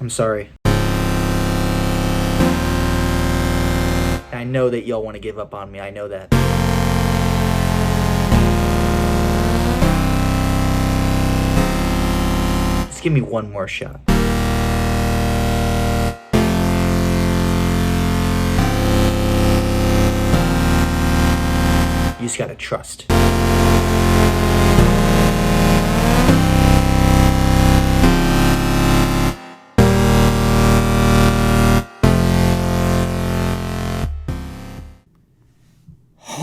I'm sorry. I know that y'all want to give up on me. I know that. Just give me one more shot. You just gotta trust.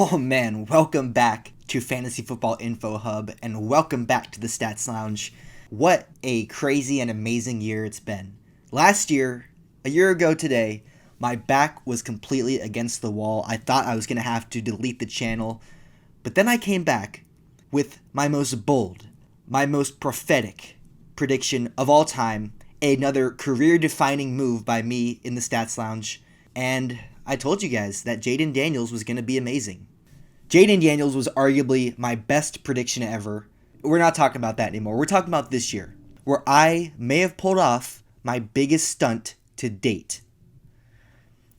Oh man, welcome back to Fantasy Football Info Hub, and welcome back to the Stats Lounge. What a crazy and amazing year it's been. Last year, a year ago today, my back was completely against the wall. I thought I was going to have to delete the channel, but then I came back with my most bold, my most prophetic prediction of all time, another career-defining move by me in the Stats Lounge, and I told you guys that Jayden Daniels was going to be amazing. Jayden Daniels was arguably my best prediction ever. We're not talking about that anymore. We're talking about this year, where I may have pulled off my biggest stunt to date.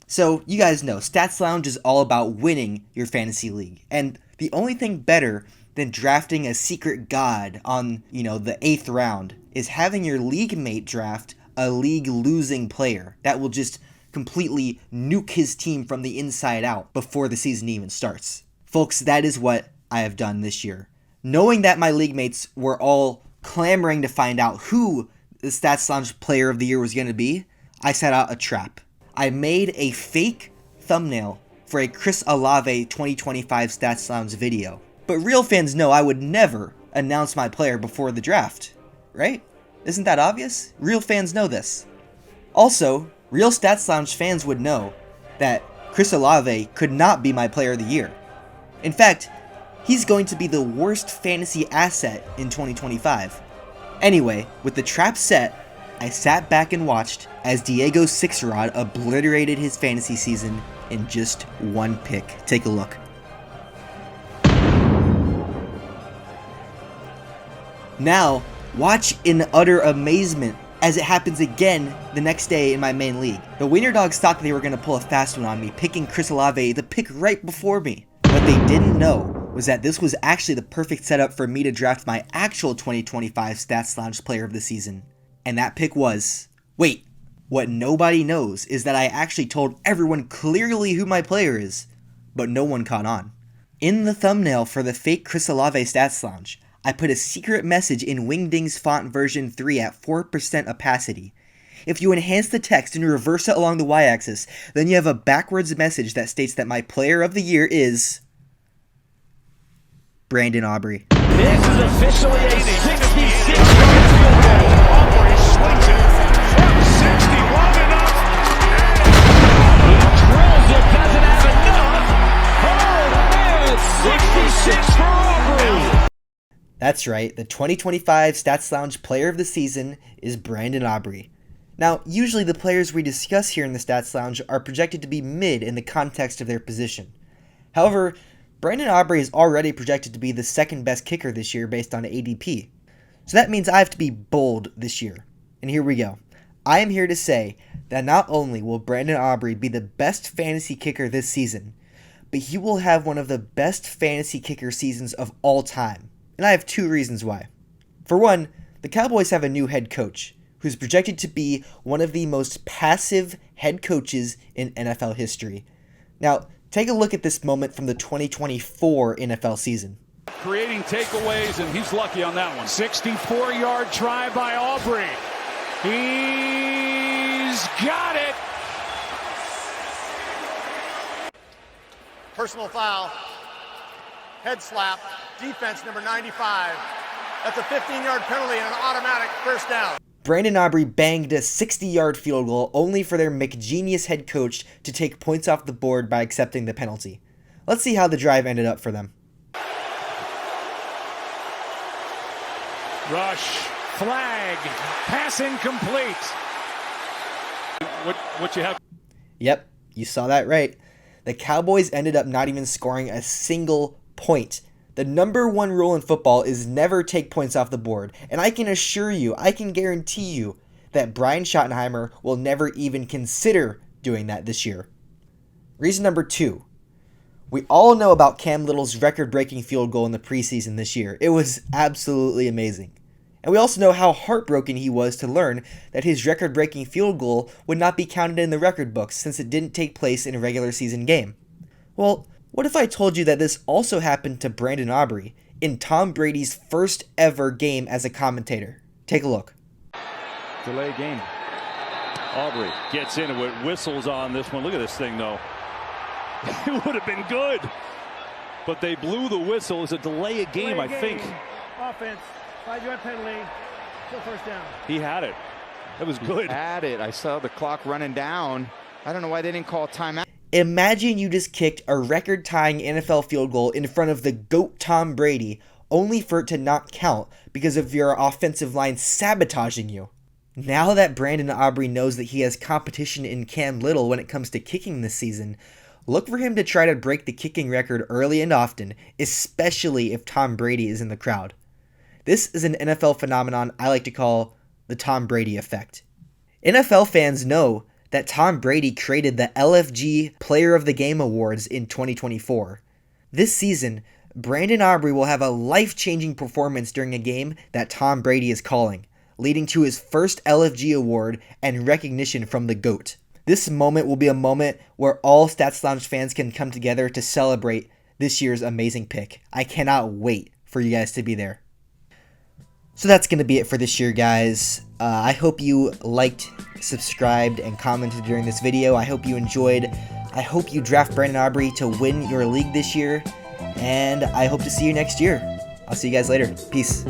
So, you guys know, Stats Lounge is all about winning your fantasy league. And the only thing better than drafting a secret god on, the 8th round is having your league mate draft a league-losing player that will just completely nuke his team from the inside out before the season even starts. Folks, that is what I have done this year. Knowing that my league mates were all clamoring to find out who the Stats Lounge player of the year was going to be, I set out a trap. I made a fake thumbnail for a Chris Olave 2025 Stats Lounge video. But real fans know I would never announce my player before the draft, right? Isn't that obvious? Real fans know this. Also, real Stats Lounge fans would know that Chris Olave could not be my player of the year. In fact, he's going to be the worst fantasy asset in 2025. Anyway, with the trap set, I sat back and watched as Diego Sixrod obliterated his fantasy season in just one pick. Take a look. Now, watch in utter amazement as it happens again the next day in my main league. The Wiener Dogs thought they were going to pull a fast one on me, picking Chris Olave the pick right before me. What they didn't know was that this was actually the perfect setup for me to draft my actual 2025 Stats Lounge player of the season. And that pick was... Wait, what nobody knows is that I actually told everyone clearly who my player is, but no one caught on. In the thumbnail for the fake Chris Olave Stats Lounge, I put a secret message in Wingding's font version 3 at 4% opacity. If you enhance the text and reverse it along the y-axis, then you have a backwards message that states that my player of the year is... Brandon Aubrey. This is officially a 66-yard field goal. Aubrey swings it from 60, long enough. He drills it, doesn't have enough. Oh, man, 66 for Aubrey. That's right, the 2025 Stats Lounge player of the season is Brandon Aubrey. Now, usually the players we discuss here in the Stats Lounge are projected to be mid in the context of their position. However, Brandon Aubrey is already projected to be the second best kicker this year based on ADP. So that means I have to be bold this year. And here we go. I am here to say that not only will Brandon Aubrey be the best fantasy kicker this season, but he will have one of the best fantasy kicker seasons of all time. And I have two reasons why. For one, the Cowboys have a new head coach who's projected to be one of the most passive head coaches in NFL history. Now, take a look at this moment from the 2024 NFL season. Creating takeaways, and he's lucky on that one. 64-yard try by Aubrey. He's got it. Personal foul. Head slap. Defense number 95. That's a 15-yard penalty and an automatic first down. Brandon Aubrey banged a 60-yard field goal only for their McGenius head coach to take points off the board by accepting the penalty. Let's see how the drive ended up for them. Rush, flag, pass incomplete. What you have? Yep, you saw that right. The Cowboys ended up not even scoring a single point. The number one rule in football is never take points off the board. And I can assure you, I can guarantee you, that Brian Schottenheimer will never even consider doing that this year. Reason number 2. We all know about Cam Little's record-breaking field goal in the preseason this year. It was absolutely amazing. And we also know how heartbroken he was to learn that his record-breaking field goal would not be counted in the record books since it didn't take place in a regular season game. Well, what if I told you that this also happened to Brandon Aubrey in Tom Brady's first ever game as a commentator? Take a look. Delay game. Aubrey gets into it, whistles on this one. Look at this thing, though. It would have been good, but they blew the whistle. It's a delay of game, I think. Offense, 5-yard penalty, still first down. He had it. That was good. Had it. I saw the clock running down. I don't know why they didn't call timeout. Imagine you just kicked a record-tying NFL field goal in front of the GOAT Tom Brady, only for it to not count because of your offensive line sabotaging you. Now that Brandon Aubrey knows that he has competition in Cam Little when it comes to kicking this season, look for him to try to break the kicking record early and often, especially if Tom Brady is in the crowd. This is an NFL phenomenon I like to call the Tom Brady effect. NFL fans know that Tom Brady created the LFG Player of the Game Awards in 2024. This season, Brandon Aubrey will have a life-changing performance during a game that Tom Brady is calling, leading to his first LFG award and recognition from the GOAT. This moment will be a moment where all Stats Lounge fans can come together to celebrate this year's amazing pick. I cannot wait for you guys to be there. So that's going to be it for this year, guys. I hope you liked, subscribed, and commented during this video. I hope you enjoyed. I hope you draft Brandon Aubrey to win your league this year. And I hope to see you next year. I'll see you guys later. Peace.